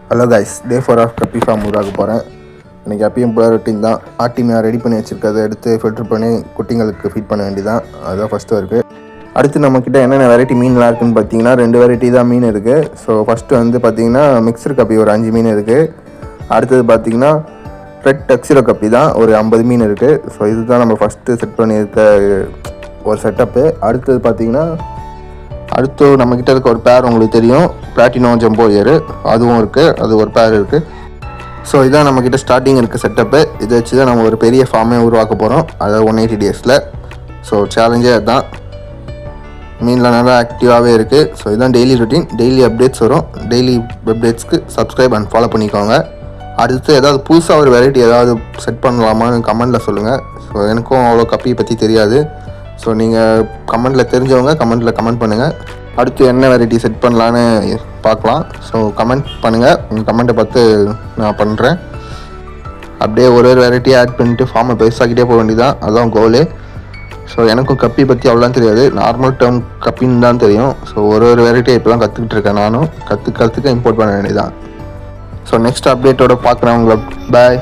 Hello guys, day 4 of கப்பி form உருவாக்க போகிறேன். இன்றைக்கி எப்பயும் போல ரொட்டீன் தான். ஆர்டிமியா ரெடி பண்ணி வச்சுருக்கதை எடுத்து ஃபில்ட்ரு பண்ணி குட்டிங்களுக்கு ஃபீட் பண்ண வேண்டியதான். அதுதான் ஃபஸ்ட்டு இருக்குது. அடுத்து நம்மக்கிட்ட என்னென்ன வெரைட்டி மீன்லாம் இருக்குதுன்னு பார்த்தீங்கன்னா 2 வெரைட்டி தான் மீன் இருக்குது. ஸோ ஃபஸ்ட்டு வந்து பார்த்திங்கன்னா மிக்சர் கப்பி ஒரு 5 மீன் இருக்குது. அடுத்தது பார்த்திங்கன்னா ரெட் டெக்ஸிரோ கப்பி தான் ஒரு 50 மீன் இருக்குது. ஸோ இதுதான் நம்ம ஃபஸ்ட்டு செட் பண்ணியிருக்க ஒரு செட்டப்பு. அடுத்தது பார்த்திங்கன்னா அடுத்து நம்மக்கிட்ட இருக்க ஒரு பேர் உங்களுக்கு தெரியும், பிளாட்டினோ ஜம்போ இயர், அதுவும் இருக்குது. அது ஒரு பேர் இருக்குது. ஸோ இதான் நம்மக்கிட்ட ஸ்டார்டிங் இருக்க செட்டப்பு. இதை வச்சு தான் நம்ம ஒரு பெரிய ஃபார்மே உருவாக்க போகிறோம், அதாவது 180 டேஸில். ஸோ சேலஞ்சே அதுதான். மீன்லாம் நல்லா ஆக்டிவாகவே இருக்குது. ஸோ இதுதான் டெய்லி ரொட்டீன். டெய்லி அப்டேட்ஸ் வரும். டெய்லி அப்டேட்ஸ்க்கு சப்ஸ்கிரைப் அண்ட் ஃபாலோ பண்ணிக்கோங்க. அடுத்து ஏதாவது புதுசாக ஒரு வெரைட்டி ஏதாவது செட் பண்ணலாமான்னு கமெண்ட்டில் சொல்லுங்கள். ஸோ எனக்கும் அவ்வளோ கப்பியை பற்றி தெரியாது. ஸோ நீங்கள் கமெண்ட்டில் தெரிஞ்சவங்க கமெண்ட் பண்ணுங்கள். அடுத்து என்ன வெரைட்டி செட் பண்ணலான்னு பார்க்கலாம். ஸோ கமெண்ட் பண்ணுங்கள். உங்கள் கமெண்ட்டை பார்த்து நான் பண்ணுறேன். அப்படியே ஒரு வெரைட்டியை ஆட் பண்ணிவிட்டு ஃபார்மை பெருசாக்கிட்டே போக வேண்டியதான். அதுதான் கோலு. ஸோ எனக்கும் கப்பி பற்றி அவ்வளோலாம் தெரியாது. நார்மல் டேர்ம் கப்பின்னு தான் தெரியும். ஸோ ஒரு வெரைட்டியை இப்போ தான் கற்றுக்கிட்டு இருக்கேன். நானும் கற்றுக்க இம்போர்ட் பண்ண வேண்டியதான். ஸோ நெக்ஸ்ட் அப்டேட்டோட பார்க்குறேன் உங்களை. பாய்.